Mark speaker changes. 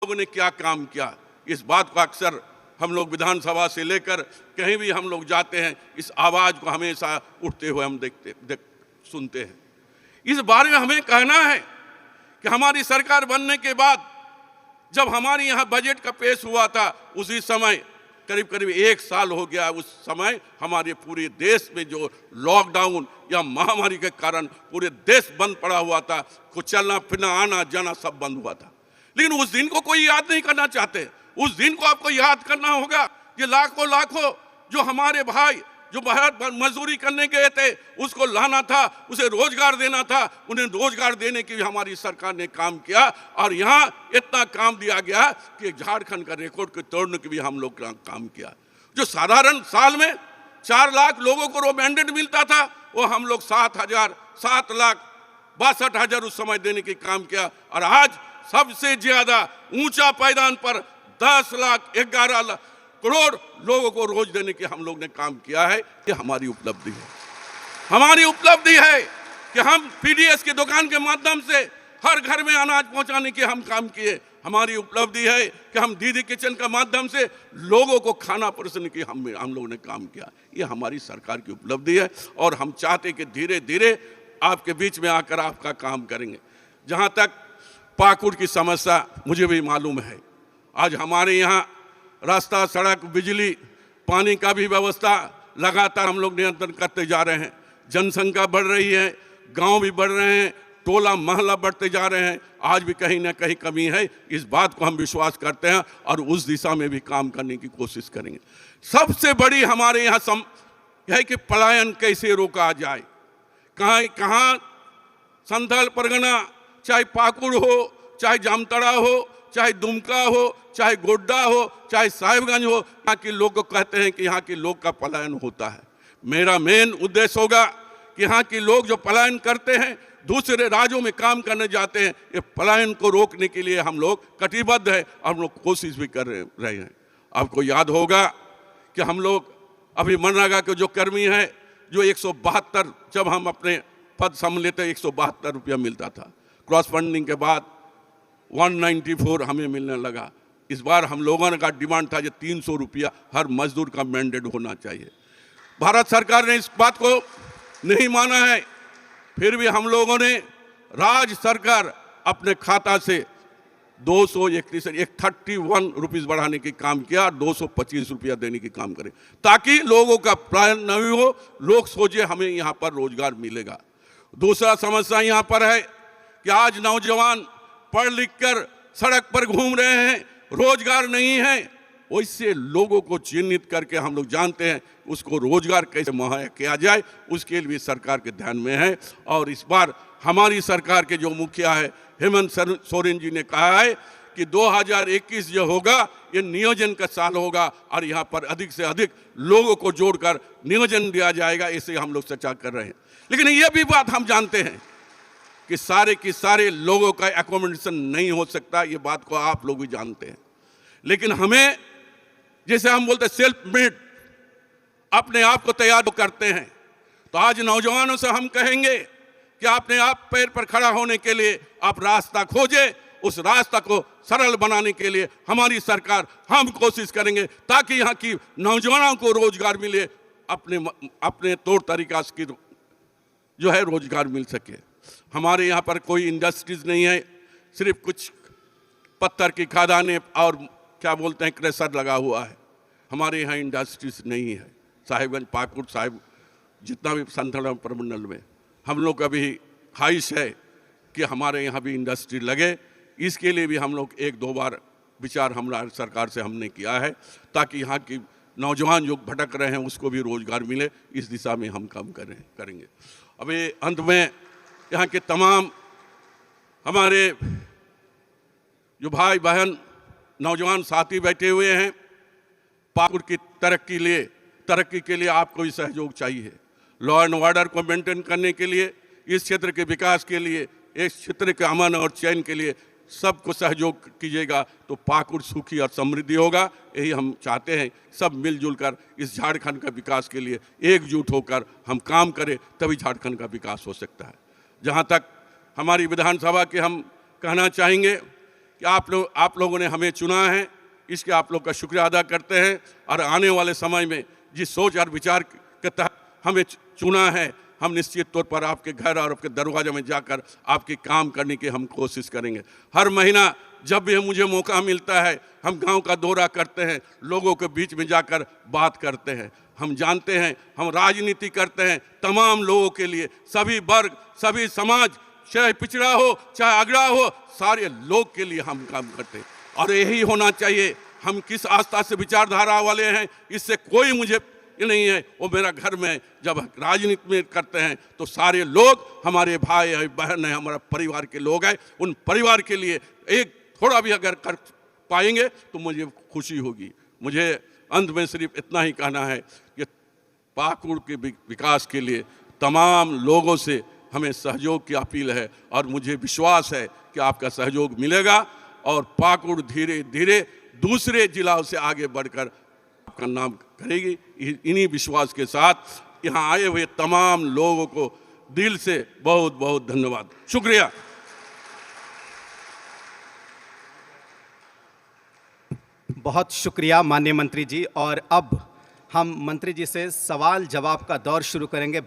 Speaker 1: लोगों ने क्या काम किया, इस बात को अक्सर हम लोग विधानसभा से लेकर कहीं भी हम लोग जाते हैं, इस आवाज़ को हमेशा उठते हुए हम सुनते हैं। इस बारे में हमें कहना है कि हमारी सरकार बनने के बाद जब हमारे यहाँ बजट का पेश हुआ था, उसी समय करीब करीब 1 साल हो गया। उस समय हमारे पूरे देश में जो लॉकडाउन या महामारी के कारण पूरे देश बंद पड़ा हुआ था, कुछ चलना फिरना आना जाना सब बंद हुआ था। लेकिन उस दिन को कोई याद नहीं करना चाहते। उस दिन को आपको याद करना होगा कि लाखों लाखों जो हमारे भाई जो बाहर मजदूरी करने गए थे, उसको लाना था, उसे रोजगार देना था। उन्हें रोजगार देने की भी हमारी सरकार ने काम किया और यहाँ इतना काम दिया गया कि झारखंड का रिकॉर्ड को तोड़ने की भी हम लोग काम किया। जो साधारण साल में 4 लाख लोगों को मैंडेट मिलता था, वो हम लोग 7,62,000 उस समय देने की काम किया। और आज सबसे ज्यादा ऊंचा पायदान पर 10,11 करोड़ लोगों को रोज देने की हम लोग ने काम किया है। ये हमारी उपलब्धि है। हमारी उपलब्धि है कि हम पीडीएस की दुकान के माध्यम से हर घर में अनाज पहुंचाने के हम काम किए। हमारी उपलब्धि है कि हम दीदी किचन का माध्यम से लोगों को खाना परोसने की हम लोगों ने काम किया। ये हमारी सरकार की उपलब्धि है और हम चाहते कि धीरे धीरे आपके बीच में आकर आपका काम करेंगे। जहाँ तक पाकुड़ की समस्या मुझे भी मालूम है, आज हमारे यहाँ रास्ता, सड़क, बिजली, पानी का भी व्यवस्था लगातार हम लोग नियंत्रण करते जा रहे हैं। जनसंख्या बढ़ रही है, गांव भी बढ़ रहे हैं, टोला महल्ला बढ़ते जा रहे हैं। आज भी कहीं ना कहीं कमी है, इस बात को हम विश्वास करते हैं और उस दिशा में भी काम करने की कोशिश करेंगे। सबसे बड़ी हमारे यहाँ है कि पलायन कैसे रोका जाए। कहाँ संथाल परगना, चाहे पाकुड़ हो, चाहे जामताड़ा हो, चाहे दुमका हो, चाहे गोड्डा हो, चाहे साहिबगंज हो, यहाँ के लोग को कहते हैं कि यहाँ के लोग का पलायन होता है। मेरा मेन उद्देश्य होगा कि यहाँ के लोग जो पलायन करते हैं, दूसरे राज्यों में काम करने जाते हैं, ये पलायन को रोकने के लिए हम लोग कटिबद्ध है और हम लोग कोशिश भी कर रहे हैं। आपको याद होगा कि हम लोग अभी मनरेगा के जो कर्मी हैं, जो 172 जब हम अपने पद संभाले थे 172 रुपया मिलता था, क्रॉस फंडिंग के बाद 194 हमें मिलने लगा। इस बार हम लोगों का डिमांड था कि 300 रुपया हर मजदूर का मैंडेट होना चाहिए। भारत सरकार ने इस बात को नहीं माना है, फिर भी हम लोगों ने राज्य सरकार अपने खाता से 131 रुपीस बढ़ाने की काम किया, 225 रुपया देने की काम करें ताकि लोगों का पलायन नहीं हो, लोग सोचे हमें यहाँ पर रोजगार मिलेगा। दूसरा समस्या यहाँ पर है कि आज नौजवान पढ़ लिख कर सड़क पर घूम रहे हैं, रोजगार नहीं है। वैसे लोगों को चिन्हित करके हम लोग जानते हैं उसको रोजगार कैसे मुहैया किया जाए, उसके लिए सरकार के ध्यान में है। और इस बार हमारी सरकार के जो मुखिया है हेमंत सोरेन जी ने कहा है कि 2021 जो होगा ये नियोजन का साल होगा और यहाँ पर अधिक से अधिक लोगों को जोड़कर नियोजन दिया जाएगा, इसे हम लोग चर्चा कर रहे हैं। लेकिन ये भी बात हम जानते हैं कि सारे के सारे लोगों का एकोमोडेशन नहीं हो सकता, ये बात को आप लोग भी जानते हैं। लेकिन हमें, जैसे हम बोलते हैं सेल्फ मेड, अपने आप को तैयार करते हैं। तो आज नौजवानों से हम कहेंगे कि अपने आप पैर पर खड़ा होने के लिए आप रास्ता खोजें। उस रास्ता को सरल बनाने के लिए हमारी सरकार, हम कोशिश करेंगे ताकि यहाँ की नौजवानों को रोजगार मिले, अपने तौर तरीका की जो है रोजगार मिल सके। हमारे यहाँ पर कोई इंडस्ट्रीज नहीं है, सिर्फ कुछ पत्थर की खदानें और क्या बोलते हैं क्रेशर लगा हुआ है। हमारे यहाँ इंडस्ट्रीज नहीं है। साहिबगंज, पाकुड़, साहिब जितना भी संथाल प्रमंडल में हम लोग का भी ख्वाहिश है कि हमारे यहाँ भी इंडस्ट्री लगे। इसके लिए भी हम लोग 1-2 बार विचार हमारी सरकार से हमने किया है ताकि यहाँ की नौजवान जो भटक रहे हैं उसको भी रोजगार मिले। इस दिशा में हम काम करेंगे। अभी अंत में यहाँ के तमाम हमारे जो भाई बहन नौजवान साथी बैठे हुए हैं, पाकुड़ की तरक्की के लिए आपको भी सहयोग चाहिए। लॉ एंड ऑर्डर को मेंटेन करने के लिए, इस क्षेत्र के विकास के लिए, इस क्षेत्र के अमन और चैन के लिए सबको सहयोग कीजिएगा तो पाकुड़ सुखी और समृद्धि होगा। यही हम चाहते हैं। सब मिलजुल कर इस झारखंड का विकास के लिए एकजुट होकर हम काम करें, तभी झारखंड का विकास हो सकता है। जहाँ तक हमारी विधानसभा के हम कहना चाहेंगे कि आप लोगों ने हमें चुना है, इसके आप लोग का शुक्रिया अदा करते हैं। और आने वाले समय में जिस सोच और विचार के तहत हमें चुना है, हम निश्चित तौर पर आपके घर और आपके दरवाजे में जाकर आपके काम करने की हम कोशिश करेंगे। हर महीना जब भी मुझे मौका मिलता है, हम गांव का दौरा करते हैं, लोगों के बीच में जाकर बात करते हैं। हम जानते हैं, हम राजनीति करते हैं तमाम लोगों के लिए, सभी वर्ग, सभी समाज, चाहे पिछड़ा हो चाहे अगड़ा हो, सारे लोग के लिए हम काम करते हैं। और यही होना चाहिए। हम किस आस्था से विचारधारा वाले हैं, इससे कोई मुझे नहीं है। वो मेरा घर में जब राजनीति में करते हैं तो सारे लोग हमारे भाई है, बहन है, हमारा परिवार के लोग हैं। उन परिवार के लिए एक थोड़ा भी अगर कर पाएंगे तो मुझे खुशी होगी। मुझे अंत में सिर्फ इतना ही कहना है कि पाकुड़ के विकास के लिए तमाम लोगों से हमें सहयोग की अपील है और मुझे विश्वास है कि आपका सहयोग मिलेगा और पाकुड़ धीरे धीरे दूसरे जिलों से आगे बढ़कर आपका नाम करेगी। इन्हीं विश्वास के साथ यहाँ आए हुए तमाम लोगों को दिल से बहुत बहुत धन्यवाद, शुक्रिया।
Speaker 2: बहुत शुक्रिया माननीय मंत्री जी। और अब हम मंत्री जी से सवाल जवाब का दौर शुरू करेंगे।